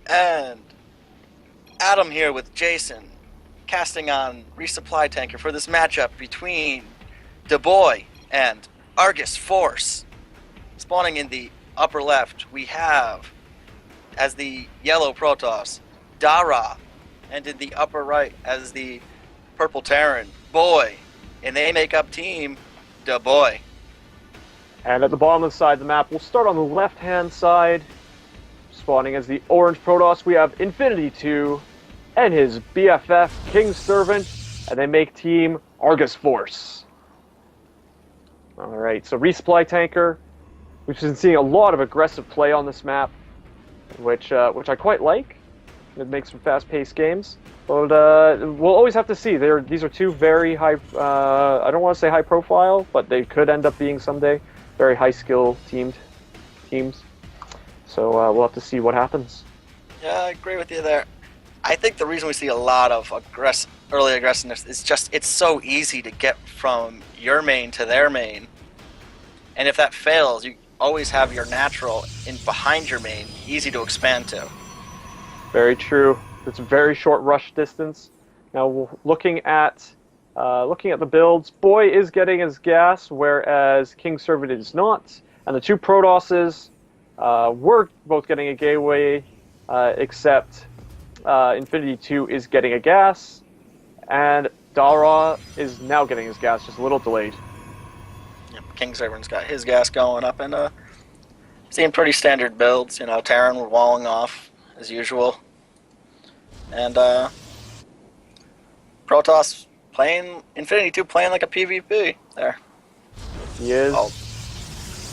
And Adam here with Jason, casting on Resupply Tanker for this matchup between DaBoy and Argus Force. Spawning in the upper left, we have, as the yellow Protoss, Dara. And in the upper right, as the purple Terran, Boy. And they make up team DaBoy. And at the bottom of the side of the map, we'll start on the left-hand side. Spawning as the orange Protoss, we have Infinity 2 and his BFF, King's Servant, and they make team Argus Force. Alright, so Resupply Tanker. We've been seeing a lot of aggressive play on this map, which I quite like. It makes for fast-paced games. But we'll always have to see. These are two very high, I don't want to say high profile, but they could end up being someday very high-skill teams. So we'll have to see what happens. Yeah, I agree with you there. I think the reason we see a lot of early aggressiveness is just it's so easy to get from your main to their main. And if that fails, you always have your natural in behind your main, easy to expand to. Very true. It's a very short rush distance. Now, looking at the builds, Boy is getting his gas, whereas King's Servant is not. And the two Protosses were both getting a gateway, except Infinity 2 is getting a gas, and Dara is now getting his gas, just a little delayed. Yep, King's Servant's got his gas going up, and seeing pretty standard builds. You know, Terran we're walling off as usual. And Protoss playing Infinity 2 playing like a PvP there. He is. Oh.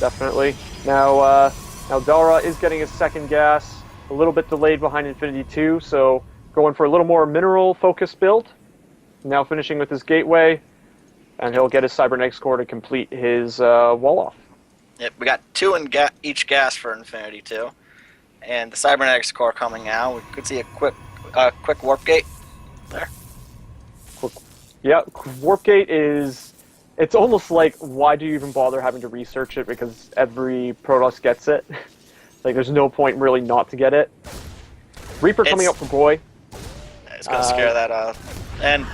Definitely. Now Dara is getting his second gas, a little bit delayed behind Infinity 2, so going for a little more mineral focused build. Now finishing with his gateway, and he'll get his cybernetics core to complete his wall off. Yep, we got two in each gas for Infinity 2. And the cybernetics core coming out. We could see a quick warp gate there. Yeah, warp gate is. It's almost like, why do you even bother having to research it? Because every Protoss gets it. Like, there's no point really not to get it. Reaper coming up for Boy. It's gonna scare that and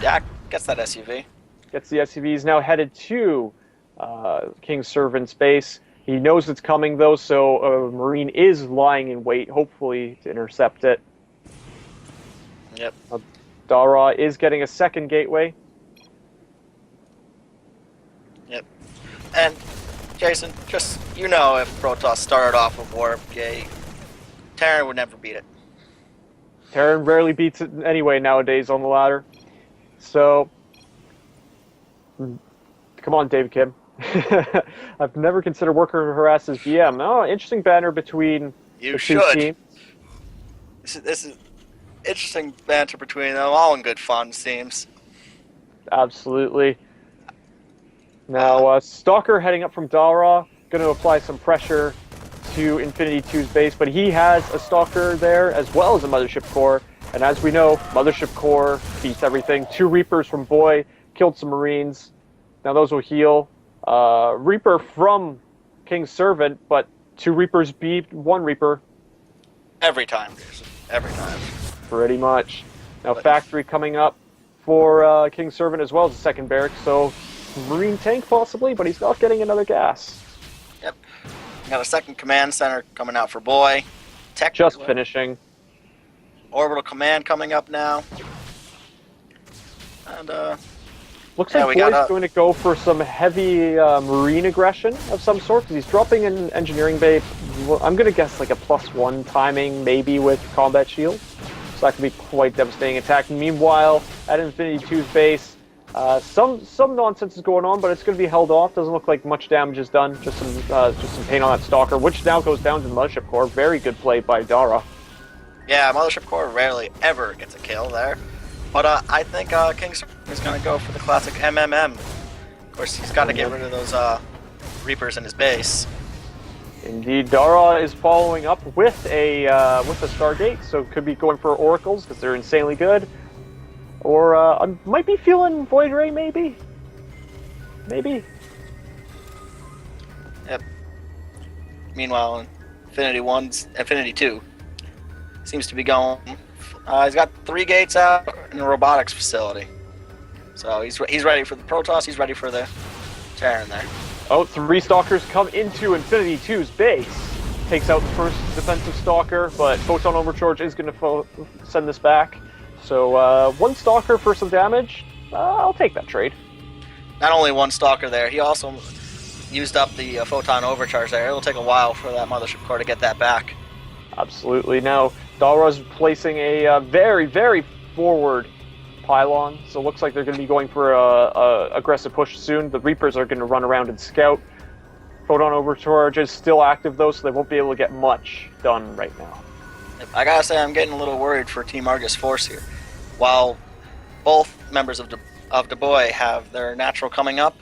gets that SUV. Gets the SUV. He's now headed to King's Servant's base. He knows it's coming, though, so a Marine is lying in wait, hopefully, to intercept it. Yep. Dara is getting a second gateway. Yep. And, Jason, just, you know, if Protoss started off with Warp Gate, Terran would never beat it. Terran rarely beats it anyway nowadays on the ladder. So, come on, David Kim. I've never considered Worker Harass as GM. Oh, interesting banner between the two teams. This is interesting banter between them, all in good fun, seems. Absolutely. Now, Stalker heading up from Dara, going to apply some pressure to Infinity 2's base, but he has a Stalker there as well as a Mothership Core, and as we know, Mothership Core beats everything. 2 Reapers from Boy, killed some Marines. Now those will heal. Reaper from King's Servant, but 2 Reapers beat 1 Reaper. Every time, Jason. Every time. Pretty much. Now Factory coming up for King's Servant as well as a second barrack, so Marine tank possibly, but he's not getting another gas. Yep. Got a second command center coming out for Boy. Just finishing. Orbital command coming up now. And looks like Boy's going to go for some heavy Marine aggression of some sort, because he's dropping an engineering bay. I'm going to guess like a +1 timing, maybe with combat shield. So that could be quite devastating attack. Meanwhile, at Infinity 2's base, some nonsense is going on, but it's going to be held off. Doesn't look like much damage is done. Just some pain on that Stalker, which now goes down to the Mothership Core. Very good play by Dara. Yeah, Mothership Core rarely ever gets a kill there. But I think King's is going to go for the classic MMM. Of course, he's got to get rid of those Reapers in his base. Indeed, Dara is following up with a Stargate, so could be going for Oracles because they're insanely good. Or I might be feeling Void Ray, maybe. Maybe. Yep. Meanwhile, Infinity 2 seems to be going. He's got 3 gates out in the robotics facility. So he's ready for the Protoss, he's ready for the Terran there. Oh, 3 Stalkers come into Infinity 2's base. Takes out the first defensive Stalker, but Photon Overcharge is going to send this back. So 1 Stalker for some damage. I'll take that trade. Not only 1 Stalker there, he also used up the Photon Overcharge there. It'll take a while for that Mothership Core to get that back. Absolutely. Now, Dalra's placing a very, very forward pylon, so it looks like they're going to be going for a aggressive push soon. The Reapers are going to run around and scout. Photon Overcharge is still active, though, so they won't be able to get much done right now. I gotta say, I'm getting a little worried for Team Argus Force here. While both members of DaBoy have their natural coming up,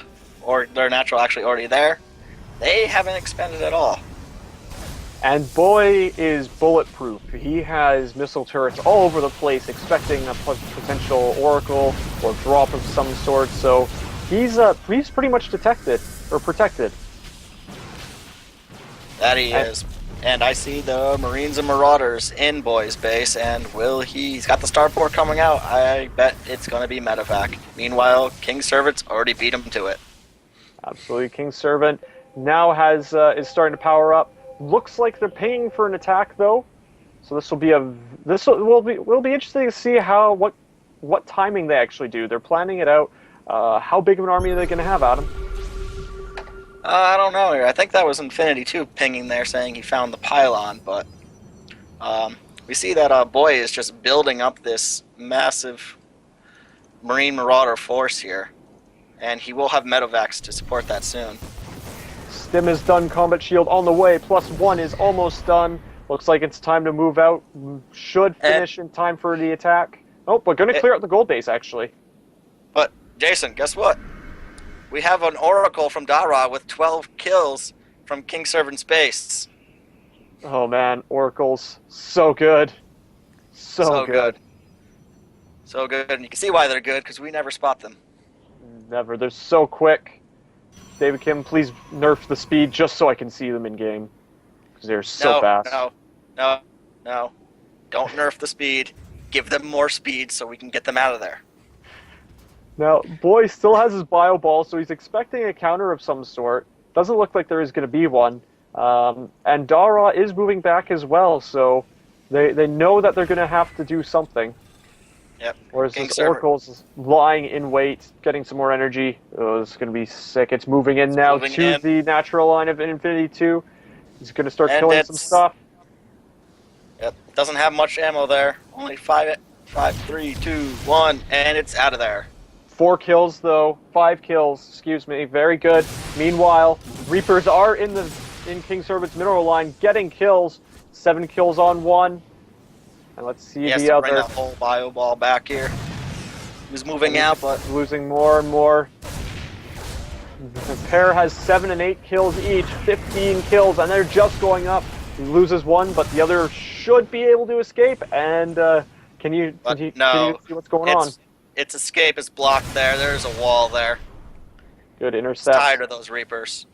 or their natural actually already there, they haven't expended at all. And Boy is bulletproof. He has missile turrets all over the place, expecting a potential Oracle or drop of some sort, so he's pretty much protected. That he is. And I see the Marines and Marauders in Boy's base, and he's got the starport coming out. I bet it's going to be medevac. Meanwhile, King's Servant's already beat him to it. Absolutely. King's Servant now is starting to power up. Looks like they're paying for an attack, though. So will be interesting to see what timing they actually do. They're planning it out. How big of an army are they going to have, Adam? I don't know here. I think that was Infinity 2 pinging there saying he found the pylon, but we see that Boy is just building up this massive Marine Marauder force here, and he will have medevacs to support that soon. Stim is done, combat shield on the way, +1 is almost done. Looks like it's time to move out. Should finish in time for the attack. Oh, we're going to clear out the gold base, actually. But, Jason, guess what? We have an Oracle from Dara with 12 kills from King's Servant's base. Oh man, Oracles. So good. So good. So good. And you can see why they're good, because we never spot them. Never. They're so quick. David Kim, please nerf the speed just so I can see them in game. Because they're so fast. No. Don't nerf the speed. Give them more speed so we can get them out of there. Now, Boy still has his bio ball, so he's expecting a counter of some sort. Doesn't look like there is going to be one. And Dara is moving back as well, so they know that they're going to have to do something. Yep. Whereas this Oracle's lying in wait, getting some more energy. Oh, this is going to be sick. It's moving in now to the natural line of Infinity 2. He's going to start killing some stuff. Yep. Doesn't have much ammo there. Only 5, 3, 2, 1, and it's out of there. 4 kills, though. 5 kills, excuse me. Very good. Meanwhile, Reapers are in King Servant's mineral line, getting kills. 7 kills on 1. And let's see the other. He has to bring that whole bio ball back here. He was moving out, but losing more and more. The pair has 7 and 8 kills each, 15 kills, and they're just going up. He loses 1, but the other should be able to escape. And can you see what's going on? Its escape is blocked there. There's a wall there. Good intercept. He's tired of those Reapers.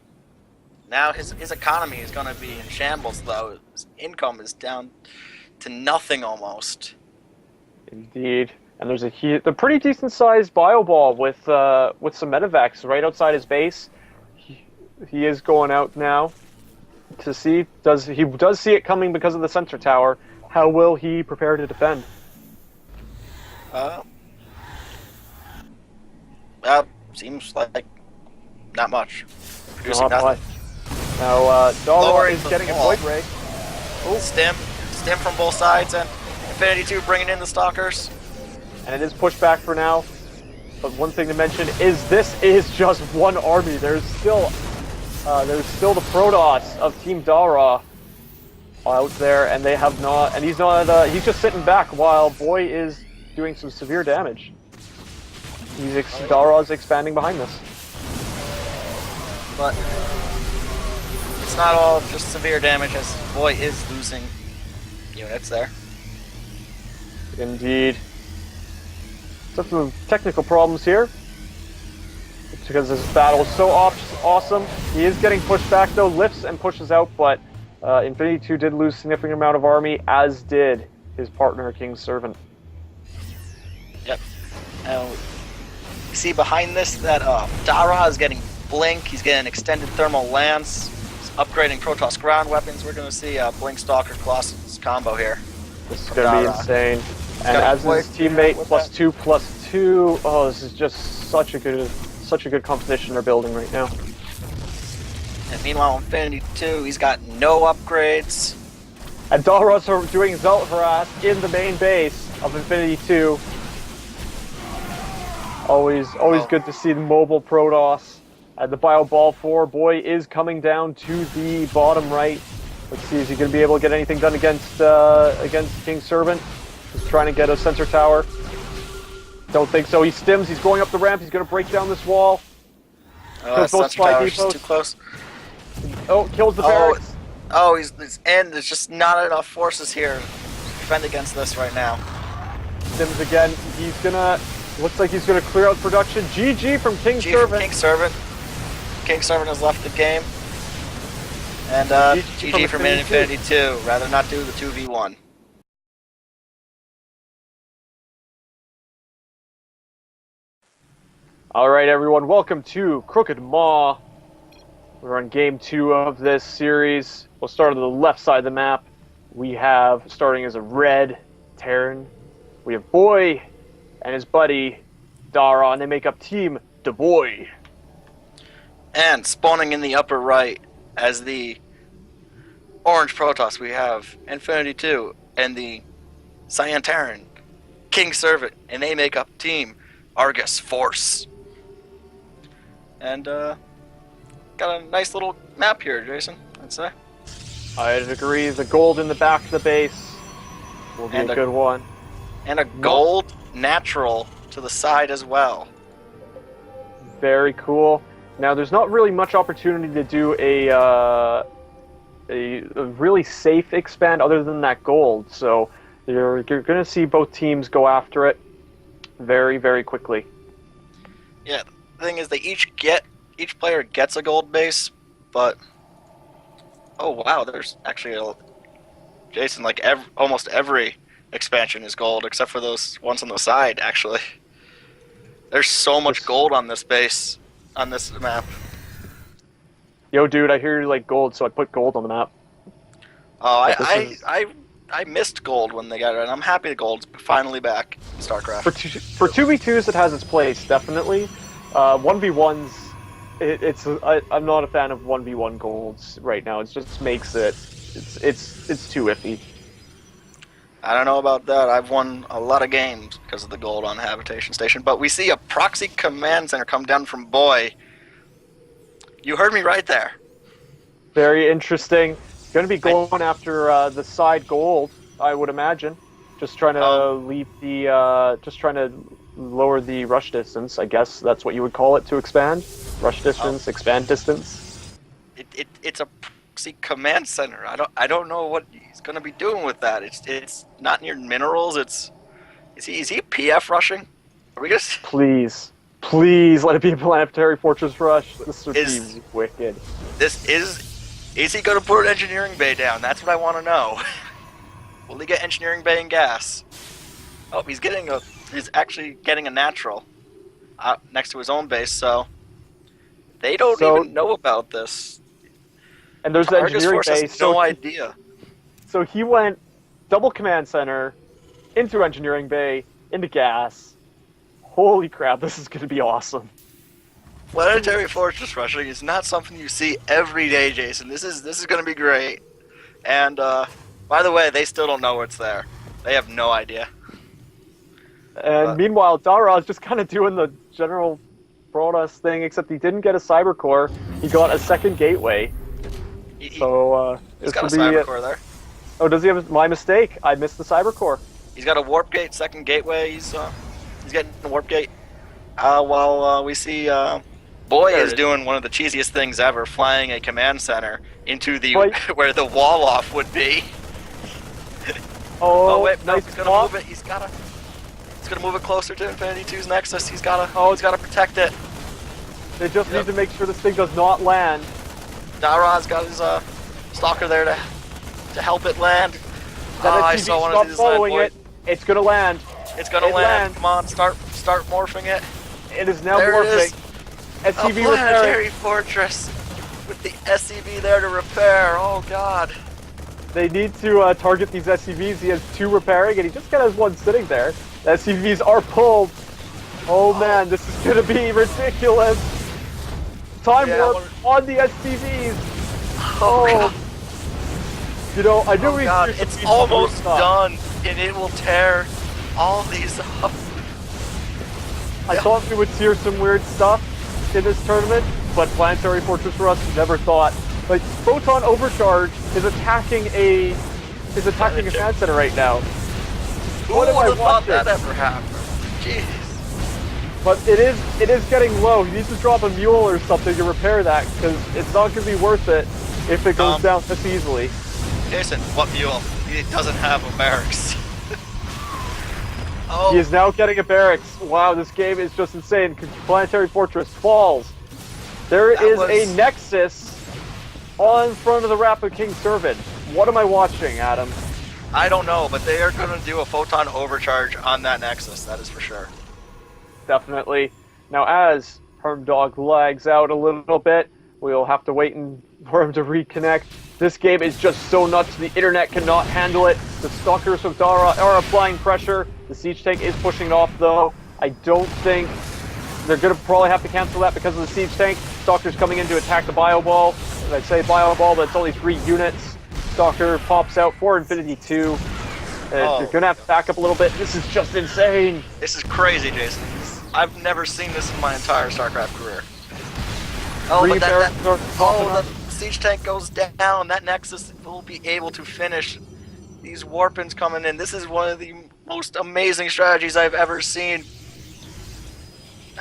Now his economy is going to be in shambles, though. His income is down to nothing almost. Indeed. And there's a pretty decent-sized bio ball with some medevacs right outside his base. He is going out now to see. He does see it coming because of the sensor tower. How will he prepare to defend? Seems like not much. Not much. Now, Dalra is getting a Void Ray. Oh, Stim from both sides, and Infinity 2 bringing in the Stalkers. And it is pushed back for now. But one thing to mention is this is just one army. There's still the Protoss of Team Dalra out there, and they have not. And he's not. He's just sitting back while Boy is doing some severe damage. Dalra is expanding behind this. But it's not all just severe damage, as Boy is losing units there. Indeed. Some technical problems here. It's because this battle is so awesome. He is getting pushed back though, lifts and pushes out, but Infinity 2 did lose a significant amount of army, as did his partner, King's Servant. Yep. Now, you see behind this that Dara is getting Blink. He's getting extended thermal lance. He's upgrading Protoss ground weapons. We're going to see Blink Stalker Colossus combo here. This is going to be insane. And as his teammate, +2/+2. Oh, this is just such a good competition they're building right now. And meanwhile, Infinity 2, he's got no upgrades. And Dalros are doing Zelt harass in the main base of Infinity 2. Always good to see the mobile Protoss. The Bio Ball 4 boy is coming down to the bottom right. Let's see, is he going to be able to get anything done against King's Servant? He's trying to get a sensor tower. Don't think so. He stims. He's going up the ramp. He's going to break down this wall. Sensor tower's too close. Oh, kills the barracks. Oh, he's in. There's just not enough forces here to defend against this right now. Stims again. He's gonna. Looks like he's gonna clear out production. GG from King's Servant. King's Servant has left the game. And GG from Infinity 2. Rather not do the 2v1. Alright everyone, welcome to Crooked Maw. We're on game 2 of this series. We'll start on the left side of the map. We have, starting as a red Terran, we have Boy and his buddy Dara, and they make up Team DaBoy. And spawning in the upper right as the orange Protoss, we have Infinity 2 and the Cyan Terran, King's Servant, and they make up Team Argus Force. And got a nice little map here, Jason, I'd say. I'd agree. The gold in the back of the base will be a good one. And a gold natural to the side as well. Very cool. Now, there's not really much opportunity to do a really safe expand other than that gold, so you're going to see both teams go after it very, very quickly. Yeah, the thing is, each player gets a gold base, but oh wow, there's actually Jason, like almost every expansion is gold except for those ones on the side. Actually, there's so much gold on this base, on this map. Yo, dude, I hear you like gold, so I put gold on the map. Oh, I missed gold when they got it, and I'm happy the gold's finally back in StarCraft. For 2v2s, it has its place, definitely. 1v1s, I'm not a fan of 1v1 golds right now. It just makes it's too iffy. I don't know about that. I've won a lot of games because of the gold on Habitation Station, but we see a proxy command center come down from Boy. You heard me right there. Very interesting. Going to be going after the side gold, I would imagine. Just trying to trying to lower the rush distance. I guess that's what you would call it to expand. Rush distance, expand distance. It's a proxy command center. I don't know what he's going to be doing with that. It's not near minerals. Is he PF rushing? Are we just please let it be a planetary fortress rush. This would be wicked. Is he going to put an engineering bay down? That's what I want to know. Will he get engineering bay and gas? Oh, he's actually getting a natural next to his own base, so they don't even know about this. And there's the engineering bay. Has no idea. So he went double command center into engineering bay into gas. Holy crap! This is going to be awesome. Planetary fortress rushing is not something you see every day, Jason. This is going to be great. And by the way, they still don't know what's there. They have no idea. And meanwhile, Dara is just kind of doing the general Protoss thing, except he didn't get a cyber core. He got a second gateway. He's got a cyber core there. Oh, does he have? My mistake. I missed the cyber core. He's got a warp gate, second gateway. He's getting the warp gate. While we see Boy is doing one of the cheesiest things ever, flying a command center into the where the wall off would be. Oh wait, no, nice he's gonna move it. He's gonna move it closer to Infinity 2's Nexus. He's gotta protect it. They just need to make sure this thing does not land. Dara's got his stalker there to help it land. That I SCV so want to stop see this following land, it. It's gonna land. It's gonna land. Come on, start morphing it. It is now There morphing. it is. SCV A planetary repairing. fortress with the SCV there to repair. Oh god. They need to target these SCVs. He has 2 repairing, and he just kind of has 1 sitting there. The SCVs are pulled. Oh man, this is gonna be ridiculous. Time warp on the SCVs. Oh god. You know, I knew we'd God, see some it's speed almost stuff. done, and it will tear all these up. I thought we would see some weird stuff in this tournament, but Planetary Fortress for us never thought. Like, Photon Overcharge is attacking a command center right now. Who would have thought that ever happened? Jeez. But it is getting low. He needs to drop a mule or something to repair that, because it's not going to be worth it if it goes down this easily. Jason, what mule? He doesn't have a barracks. He is now getting a barracks. Wow, this game is just insane. Planetary Fortress falls. There is a Nexus on front of the Rapid King Servant. What am I watching, Adam? I don't know, but they are going to do a photon overcharge on that Nexus, that is for sure. Definitely. Now, as Hermdog lags out a little bit, we'll have to wait for him to reconnect. This game is just so nuts, the internet cannot handle it. The Stalkers of Dara are applying pressure. The Siege Tank is pushing it off, though. I don't think they're going to probably have to cancel that because of the Siege Tank. Stalker's coming in to attack the Bio Ball. As I say Bio Ball, but it's only 3 units. Stalker pops out for Infinity 2. They're going to have to back up a little bit. This is just insane. This is crazy, Jason. I've never seen this in my entire StarCraft career. The Siege Tank goes down. That Nexus will be able to finish. These Warpins coming in. This is one of the most amazing strategies I've ever seen.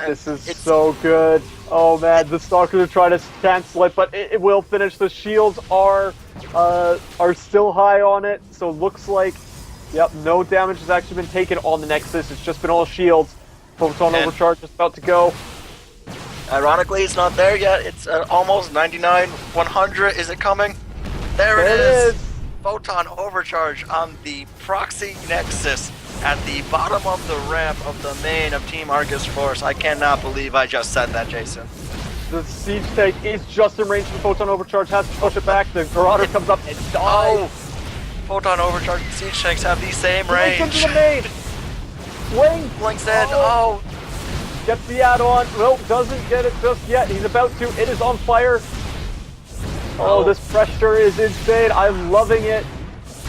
This is so good. Oh man, the Stalkers are trying to cancel it, but it will finish. The shields are still high on it, so it looks like, yep, no damage has actually been taken on the Nexus. It's just been all shields. Photon Overcharge is about to go. Ironically, it's not there yet. It's almost 99, 100. Is it coming? There it is. Photon Overcharge on the Proxy Nexus at the bottom of the ramp of the main of Team Argus Force. I cannot believe I just said that, Jason. The Siege Tank is just in range for Photon Overcharge, has to push it back. The Marauder comes up and dies. Photon Overcharge and Siege Tanks have the same range. Into the main. Blinks in. Gets the add-on. Nope, doesn't get it just yet. He's about to. It is on fire. This pressure is insane. I'm loving it.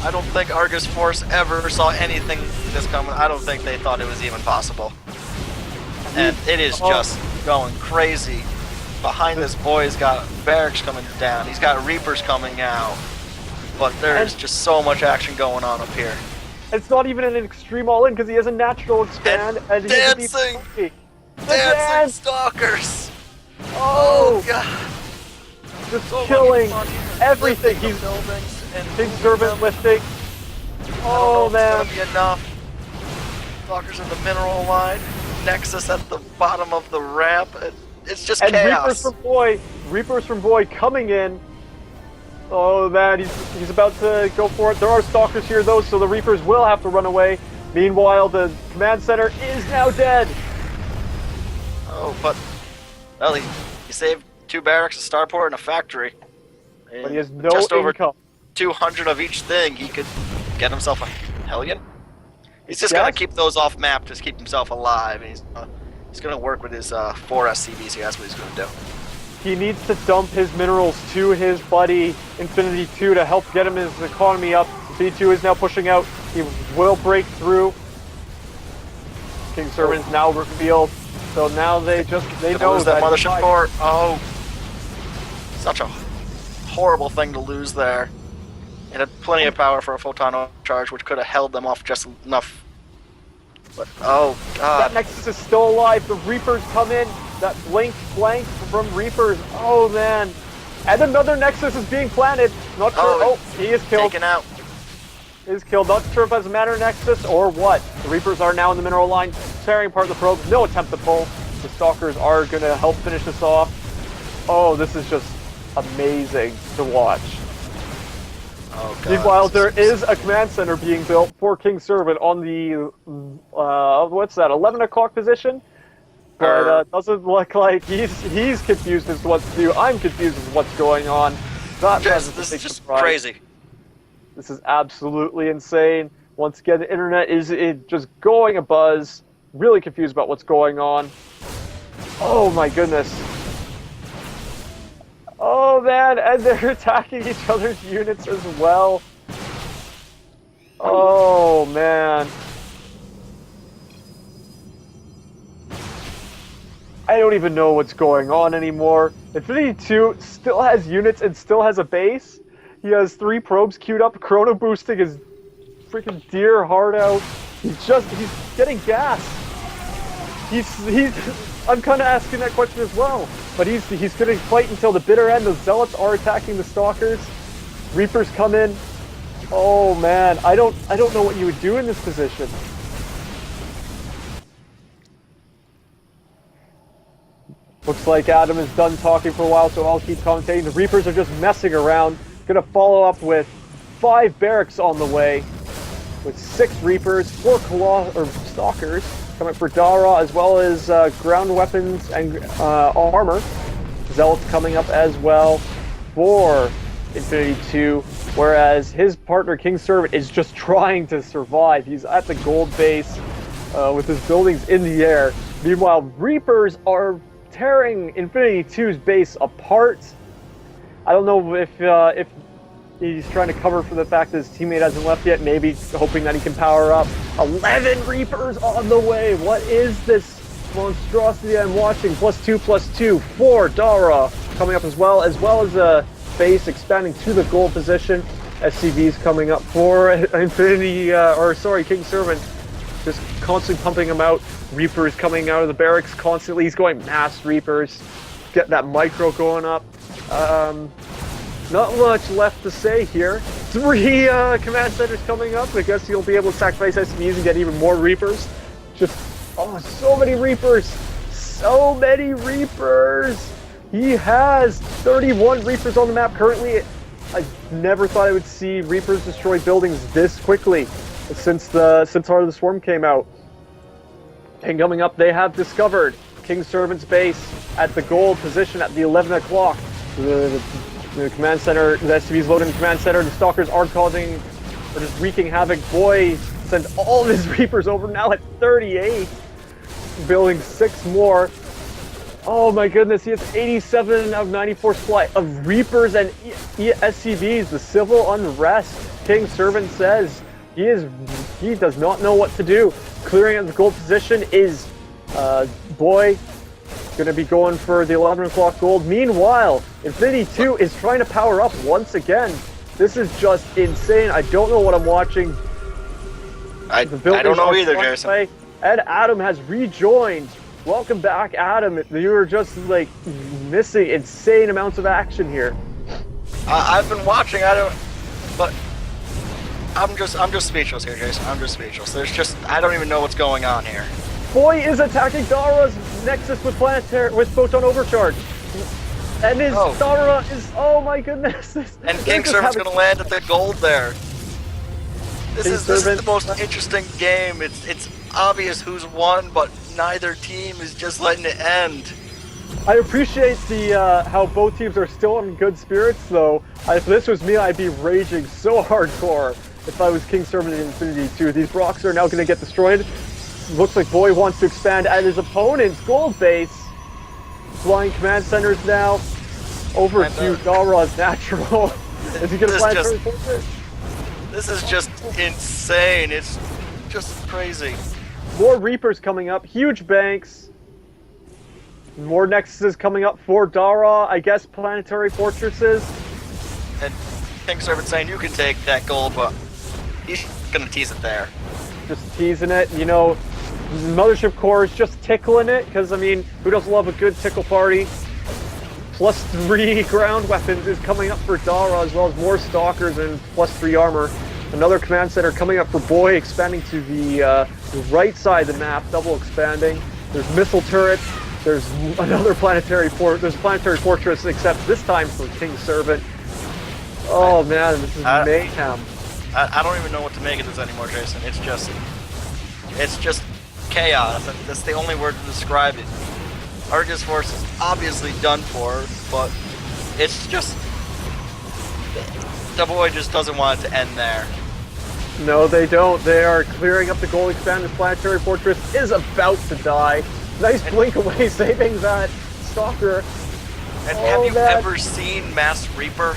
I don't think Argus Force ever saw anything this coming. I don't think they thought it was even possible. And it is just going crazy. Behind this boy, he's got barracks coming down. He's got Reapers coming out. But there's just so much action going on up here. It's not even an extreme all-in because he has a natural expand and dancing Stalkers. Oh god. Just killing everything. He's Big Servant lifting. Oh man. It's gonna be enough. Stalkers in the mineral line. Nexus at the bottom of the ramp. It's just chaos. Reapers from Boy coming in. Oh man, he's about to go for it. There are Stalkers here though, so the Reapers will have to run away. Meanwhile, the command center is now dead. Oh, but well, he saved 2 barracks, a starport, and a factory. And but he has no just over income. 200 of each thing. He could get himself a Hellion. He's just gonna keep those off map, just keep himself alive. And he's gonna work with his 4 SCVs here. That's what he's gonna do. He needs to dump his minerals to his buddy Infinity 2 to help get him his economy up. V2 is now pushing out. He will break through. King Servant is now revealed. So now they know that mothership core. Oh, such a horrible thing to lose there. It had plenty of power for a photon charge, which could have held them off just enough. But oh god, that Nexus is still alive. The Reapers come in. That flank from Reapers. Oh man, and another Nexus is being planted. Not sure. Oh, he is killed. Taken out. He is killed. Not sure if it's a matter Nexus or what. The Reapers are now in the mineral line, tearing apart the probe. No attempt to pull. The Stalkers are going to help finish this off. Oh, this is just amazing to watch. Oh, God. Meanwhile, there is a command center being built for King Servant on the, what's that, 11 o'clock position? But doesn't look like he's confused as to what to do. I'm confused as to what's going on. This is just crazy. This is absolutely insane. Once again, the internet is just going abuzz. Really confused about what's going on. Oh my goodness. Oh man, and they're attacking each other's units as well. Oh man. I don't even know what's going on anymore. Infinity 2 still has units and still has a base. He has 3 probes queued up, chrono boosting his freaking dear heart out. He's getting gas. I'm kind of asking that question as well. But he's going to fight until the bitter end. The Zealots are attacking the Stalkers. Reapers come in. Oh man, I don't know what you would do in this position. Looks like Adam is done talking for a while, so I'll keep commentating. The Reapers are just messing around. Gonna follow up with 5 barracks on the way, with 6 Reapers, 4 Stalkers coming for Dara, as well as ground weapons and armor. Zealots coming up as well for Infinity 2, whereas his partner King Servant is just trying to survive. He's at the gold base with his buildings in the air. Meanwhile, Reapers are tearing Infinity 2's base apart. I don't know if he's trying to cover for the fact that his teammate hasn't left yet, maybe hoping that he can power up. 11 Reapers on the way! What is this monstrosity I'm watching? +2/+2 for Dara coming up as well as a base expanding to the gold position. SCVs coming up for King Servant. Just constantly pumping them out. Reapers coming out of the barracks constantly. He's going mass Reapers. Get that micro going up. Not much left to say here. 3 command centers coming up. I guess you'll be able to sacrifice SCVs and get even more Reapers. Just, so many Reapers. So many Reapers. He has 31 Reapers on the map currently. I never thought I would see Reapers destroy buildings this quickly since Heart of the Swarm came out. And coming up, they have discovered King Servant's base at the gold position at the 11 o'clock. The command center, the SCV's loading the command center. The Stalkers are just wreaking havoc. Boy sent all of his Reapers over, now at 38. Building 6 more. Oh my goodness, he has 87 out of 94 supply of Reapers and SCVs. The civil unrest, King Servant says. He does not know what to do. Clearing at the gold position is Boy going to be going for the 11 o'clock gold. Meanwhile, Infinity 2 is trying to power up once again. This is just insane. I don't know what I'm watching. I don't know either, Jason. And Adam has rejoined. Welcome back, Adam. You were just like missing insane amounts of action here. I've been watching. But I'm just speechless here, Jason. I'm just speechless. I don't even know what's going on here. Boy is attacking Dara's Nexus with Photon Overcharge. And Dara is, oh my goodness. And King Servant's going to land at the gold there. This is the most interesting game. It's obvious who's won, but neither team is just letting it end. I appreciate how both teams are still in good spirits, though. If this was me, I'd be raging so hardcore if I was King Servant in Infinity 2. These rocks are now going to get destroyed. Looks like Boy wants to expand at his opponent's gold base. Flying command centers now. Over to Dara's natural. Is he going to fly a portrait? This is just insane. It's just crazy. More Reapers coming up. Huge banks. More Nexuses coming up for Dara. I guess planetary fortresses. And King Servant saying you can take that gold, but he's going to tease it there. Just teasing it. You know, Mothership Core is just tickling it, because, I mean, who doesn't love a good tickle party? +3 ground weapons is coming up for Dara, as well as more Stalkers and +3 armor. Another command center coming up for Boy, expanding to the right side of the map, double expanding. There's missile turrets. There's another planetary fortress, except this time for King Servant. Oh man, this is mayhem. I don't even know what to make of this anymore, Jason. It's just chaos. That's the only word to describe it. Argus Force is obviously done for, but it's just DaBoy just doesn't want it to end there. No, they don't. They are clearing up the gold expanded planetary fortress is about to die. Nice blink away, saving that stalker. And have you ever seen Mass Reaper?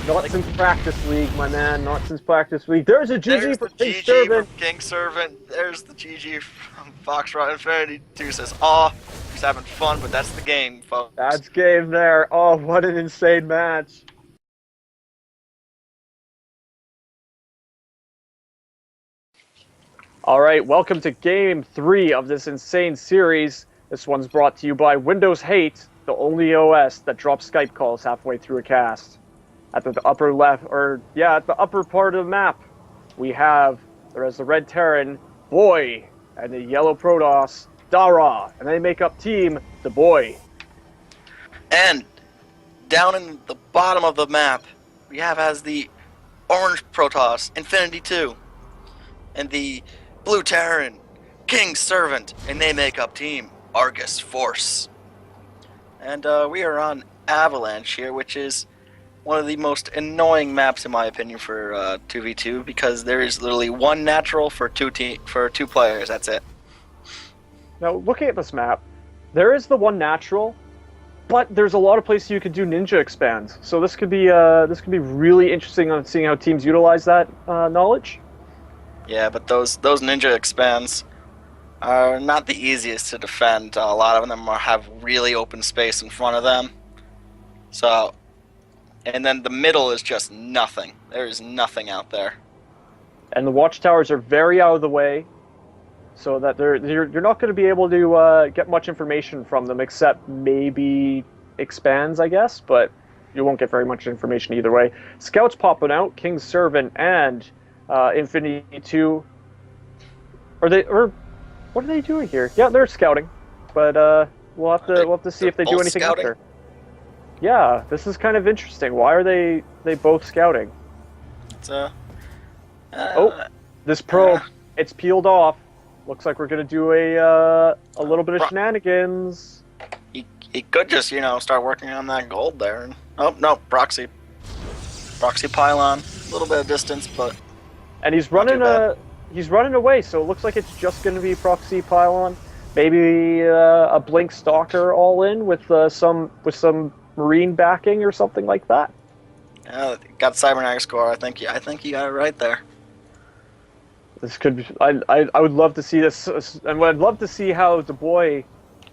Not since Practice League, my man. Not since Practice League. There's a GG for King Servant. King Servant. There's the GG from Foxtrot Infinity 2 says, "Aw, he's having fun, but that's the game, folks." That's game there. Oh, what an insane match. All right, welcome to Game 3 of this insane series. This one's brought to you by Windows Hate, the only OS that drops Skype calls halfway through a cast. At the upper left, at the upper part of the map, there's the red Terran, Boy, and the yellow Protoss, Dara, and they make up Team DaBoy. And down in the bottom of the map, we have as the orange Protoss, Infinity 2, and the blue Terran, King Servant, and they make up Team Argus Force. And we are on Avalanche here, which is one of the most annoying maps in my opinion for 2v2 because there is literally one natural for two players. That's it. Now, looking at this map, there is the one natural, but there's a lot of places you could do ninja expands. So this could be really interesting on seeing how teams utilize that knowledge. Yeah, but those ninja expands are not the easiest to defend. A lot of them have really open space in front of them. So. And then the middle is just nothing. There is nothing out there. And the watchtowers are very out of the way, so that you're not going to be able to get much information from them, except maybe expands, I guess, but you won't get very much information either way. Scouts popping out, King's Servant and Infinity 2. What are they doing here? Yeah, they're scouting, but we'll have to see if they do anything after. Yeah, this is kind of interesting. Why are they both scouting? It's this probe, it's peeled off. Looks like we're gonna do a little bit of shenanigans. He could just start working on that gold there. Oh no, proxy pylon, a little bit of distance, but and he's running away. So it looks like it's just gonna be proxy pylon, maybe a blink stalker all in with some marine backing or something like that. Yeah, got cybernetic score. I think you got it right there. This could be. I would love to see this, and I'd love to see how DaBoy,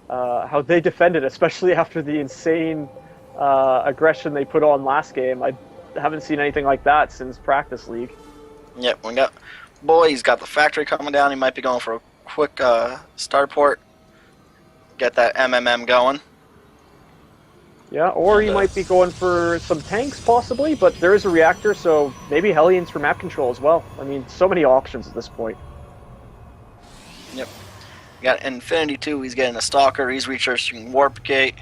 how they defended, especially after the insane aggression they put on last game. I haven't seen anything like that since Practice League. Yep, we got Boy. He's got the factory coming down. He might be going for a quick starport. Get that MMM going. Yeah, or he might be going for some tanks, possibly, but there is a reactor, so maybe Hellions for map control as well. I mean, so many options at this point. Yep. We got Infinity 2, he's getting a Stalker, he's researching Warp Gate.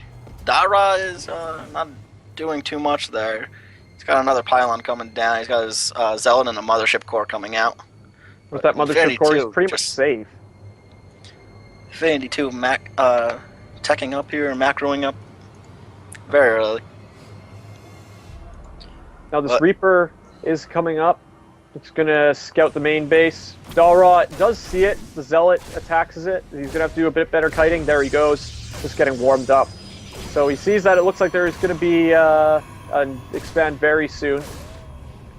Dara is not doing too much there. He's got another pylon coming down, he's got his Zealot and a Mothership Core coming out. With that Mothership Core, he's pretty much safe. Infinity 2 teching up here, macroing up. Very early. Now this Reaper is coming up. It's going to scout the main base. Dara does see it. The Zealot attacks it. He's going to have to do a bit better kiting. There he goes. Just getting warmed up. So he sees that it looks like there's going to be an expand very soon.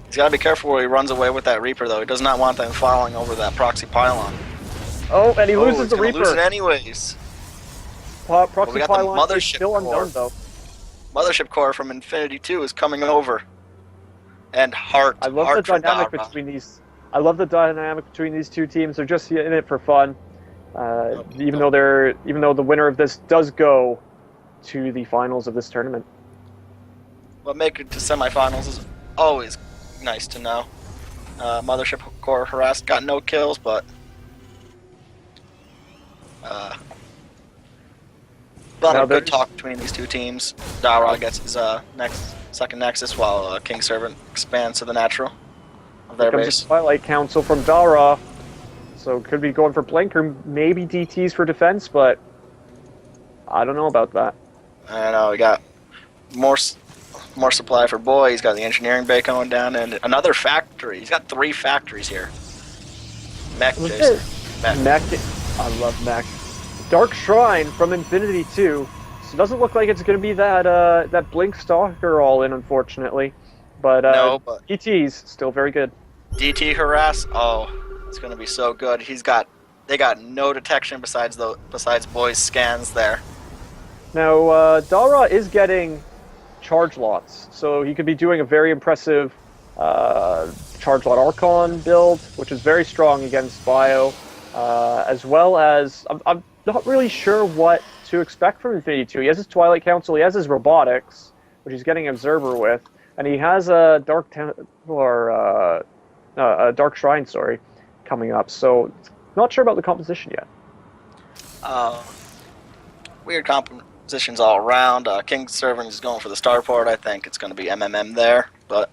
He's got to be careful where he runs away with that Reaper, though. He does not want them falling over that proxy pylon. Oh, and he loses the Reaper. Lose it anyways. Proxy pylon is still undone, though. Mothership Core from Infinity 2 is coming over. And Heart. I love the dynamic between these. I love the dynamic between these two teams. They're just in it for fun. Even though the winner of this does go to the finals of this tournament. What make it to semifinals is always nice to know. Mothership Core harassed, got no kills, but a lot of good talk between these two teams. Dara gets his next second Nexus, while King Servant expands to the natural of their Here comes base. the Twilight Council from Dara. So could be going for Blink or maybe DTs for defense, but I don't know about that. I know, we got more supply for Boy. He's got the engineering bay going down, and another factory. He's got 3 factories here. Mech, Jason. Mech. I love Mech. Dark Shrine from Infinity 2. So it doesn't look like it's going to be that Blink Stalker all in, unfortunately. But, no, but DT's still very good. DT harass. Oh, it's going to be so good. They got no detection besides Boy's scans there. Now, Dara is getting charge lots, so he could be doing a very impressive charge lot Archon build, which is very strong against Bio, as well as I'm not really sure what to expect from Infinity 2. He has his Twilight Council, he has his robotics, which he's getting Observer with, and he has a Dark Shrine, coming up. So not sure about the composition yet. Weird compositions all around. King Servant is going for the starport. I think it's going to be MMM there, but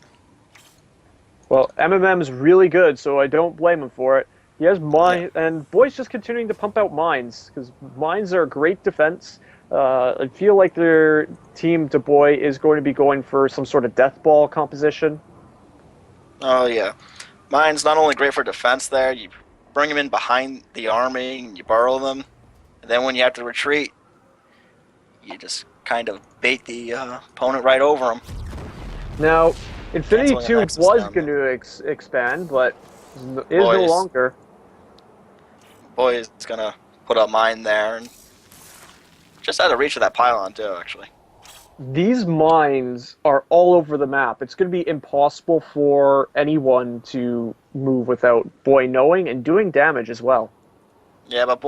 well, MMM is really good, so I don't blame him for it. He has mine, and Boy's just continuing to pump out mines, because mines are a great defense. I feel like their team DaBoy is going to be going for some sort of death ball composition. Oh yeah, mines not only great for defense there. You bring them in behind the army, and you burrow them, and then when you have to retreat, you just kind of bait the opponent right over them. Now, Infinity 2 was going to expand, but is no longer. Boy is going to put up mine there, and just out of reach of that pylon too, actually. These mines are all over the map. It's going to be impossible for anyone to move without Boy knowing and doing damage as well. Yeah, but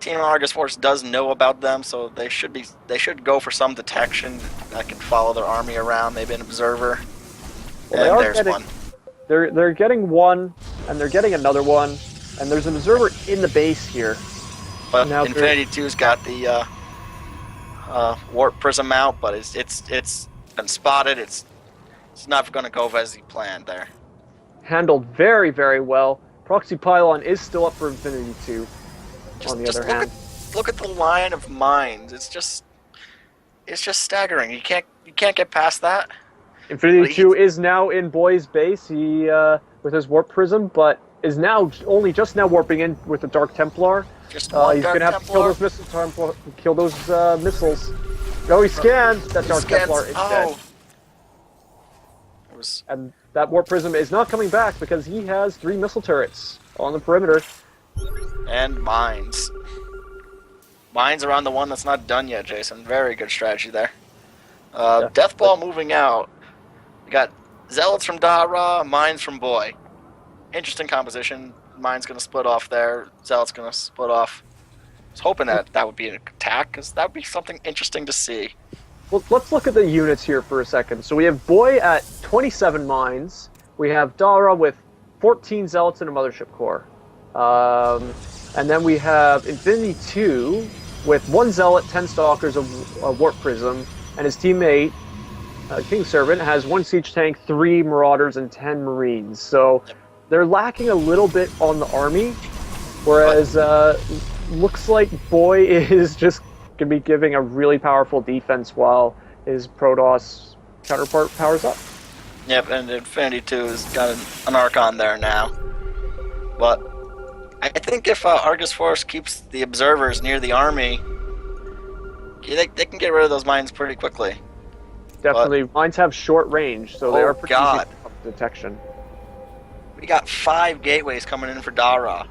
Team Argus Force does know about them, so they should go for some detection that can follow their army around. Maybe an observer. Well, and there's one. They're getting one, and they're getting another one, and there's an observer in the base here. But now Infinity 2's got the warp prism out, but it's been spotted. It's not going to go as he planned there. Handled very, very well. Proxy pylon is still up for Infinity 2. On the other hand, look at the line of mines. It's just staggering. You can't get past that. Infinity 2 is now in Boy's base. He with his warp prism, but is now only just now warping in with the Dark Templar. He's gonna have to kill those missiles. No, he scanned. That Dark Templar is dead. And that warp prism is not coming back because he has 3 missile turrets on the perimeter. And mines. Mines around the one that's not done yet, Jason. Very good strategy there. Deathball moving out. We got Zealots from Dara, Mines from Boy. Interesting composition. Mine's going to split off there. Zealot's going to split off. I was hoping that would be an attack, because that would be something interesting to see. Well, let's look at the units here for a second. So we have Boy at 27 mines. We have Dara with 14 Zealots and a Mothership Core. And then we have Infinity 2 with 1 Zealot, 10 Stalkers, a Warp Prism, and his teammate, King Servant, has 1 Siege Tank, 3 Marauders, and 10 Marines. So they're lacking a little bit on the army, whereas looks like Boy is just going to be giving a really powerful defense while his Protoss counterpart powers up. Yep, and Infinity 2 has got an Archon there now. But I think if Argus Force keeps the observers near the army, they can get rid of those mines pretty quickly. Definitely. Mines have short range, so they are pretty easy for detection. We got 5 gateways coming in for Dara.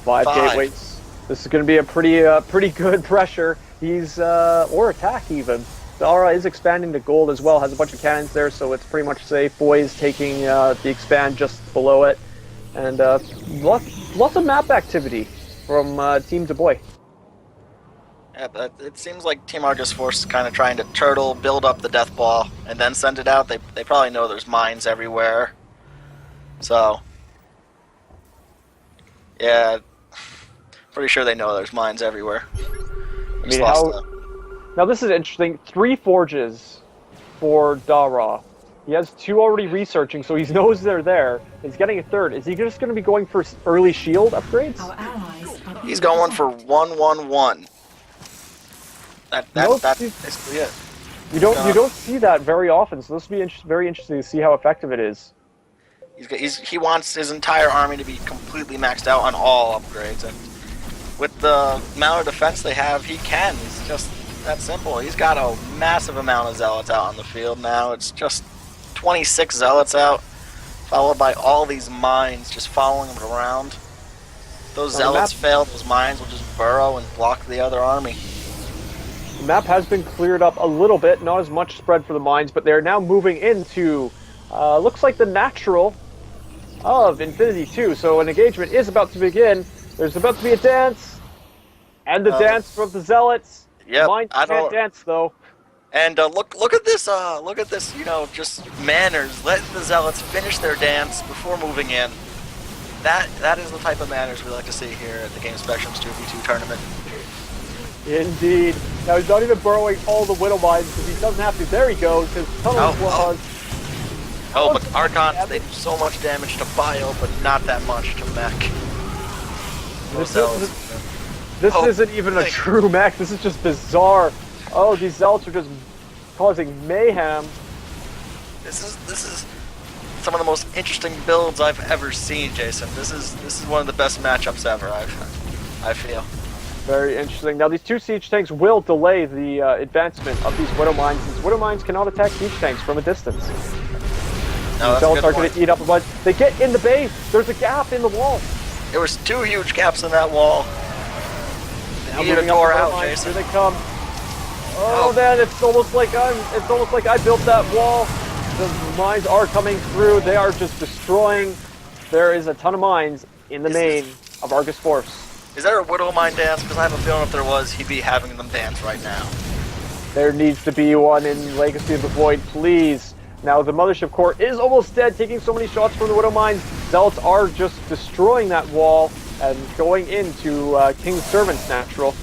5 gateways. This is going to be a pretty good pressure. He's or attack even. Dara is expanding to gold as well. Has a bunch of cannons there, so it's pretty much safe. Boy's taking the expand just below it. And lots of map activity from Team DaBoy. Yeah, but it seems like Team Argus Force is kind of trying to turtle, build up the death ball, and then send it out. They probably know there's mines everywhere. So, yeah, pretty sure they know there's mines everywhere. I mean, Now this is interesting. 3 forges for Dara. He has 2 already researching, so he knows they're there. He's getting a 3rd. Is he just going to be going for early shield upgrades? He's going for 1-1-1. That's basically it. You don't see that very often, so this will be very interesting to see how effective it is. He wants his entire army to be completely maxed out on all upgrades, and with the amount of defense they have, he can. It's just that simple. He's got a massive amount of zealots out on the field now. It's just 26 zealots out, followed by all these mines just following them around. Those zealots fail, those mines will just burrow and block the other army. The map has been cleared up a little bit, not as much spread for the mines, but they're now moving into, looks like the natural of Infinity 2. So an engagement is about to begin. There's about to be a dance, and the dance from the zealots. Yep, Mines can't dance though. And look at this, you know, just manners. Letting the zealots finish their dance before moving in. That is the type of manners we like to see here at the Game Spectrum's 2v2 tournament. Indeed. Now he's not even burrowing all the Widow Mines because he doesn't have to. There he goes. His tunnel claws. Oh, but Archons, they do so much damage to Bio, but not that much to Mech. This isn't even a true mech. This is just bizarre. Oh, these zealots are just causing mayhem. This is some of the most interesting builds I've ever seen, Jason. This is one of the best matchups ever. I feel. Very interesting. Now these 2 siege tanks will delay the advancement of these Widow Mines, since Widow Mines cannot attack siege tanks from a distance. No, the zealots are going to eat up a bunch. They get in the base. There's a gap in the wall. There was 2 huge gaps in that wall. Now moving up out, Jason. Here they come. Oh man, it's almost like I built that wall. The mines are coming through. They are just destroying. There is a ton of mines in the main of Argus Force. Is there a Widow Mine dance? Because I have a feeling if there was, he'd be having them dance right now. There needs to be one in Legacy of the Void, please. Now the Mothership Core is almost dead, taking so many shots from the Widow Mines. Zealots are just destroying that wall and going into King's Servant's natural.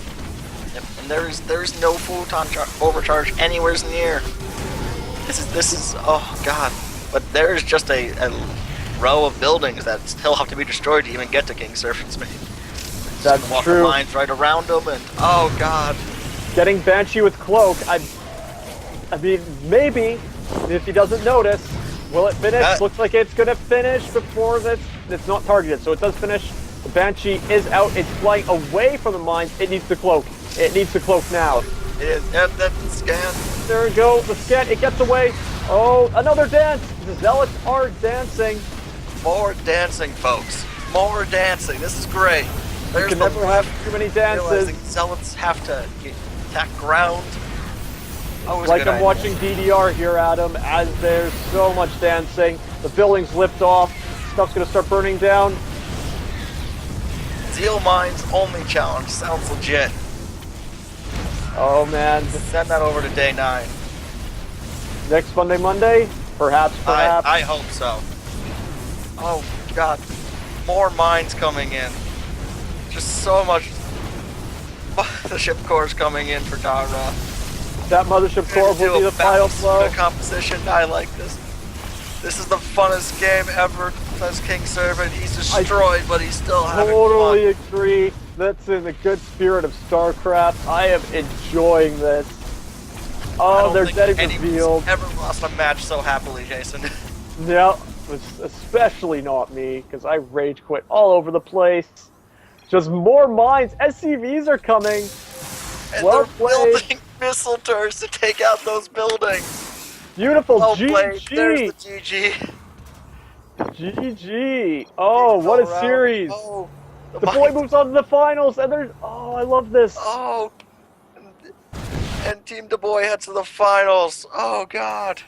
Yep, and there's no photon overcharge anywhere near. This is oh god. But there's just a row of buildings that still have to be destroyed to even get to King's Servant's main. That's walk true. The mines right around them, and oh god. Getting Banshee with Cloak, I mean, maybe if he doesn't notice, will it finish? Looks like it's gonna finish before this. It's not targeted, so it does finish. The Banshee is out. It's flying away from the mines. It needs the cloak. It needs the cloak now. It is. That's the scan. There we go. The scan. It gets away. Oh, another dance. The zealots are dancing. More dancing, folks. More dancing. This is great. You can never have too many dances. Zealots have to attack ground. Like I'm watching DDR here, Adam, as there's so much dancing. The buildings lift off. Stuff's gonna start burning down. Zeal Mines only challenge. Sounds legit. Oh man. Send that over to day 9. Next Monday? Perhaps. I hope so. Oh god. More mines coming in. Just so much. The ship core is coming in for Dara. That Mothership Core will be the final blow. The composition, I like this. This is the funnest game ever. Says King Servant. He's destroyed, but he's still having fun. Totally agree. That's in the good spirit of StarCraft. I am enjoying this. Oh, they're getting revealed. Ever lost a match so happily, Jason? Yeah, especially not me, because I rage quit all over the place. Just more mines. SCVs are coming. And well they're building missile turrets to take out those buildings. Beautiful. Well GG. played. There's the GG. GG. Oh, what a series. Oh, the boy moves on to the finals, and there's... Oh, I love this. Oh. And Team DaBoy heads to the finals. Oh, God.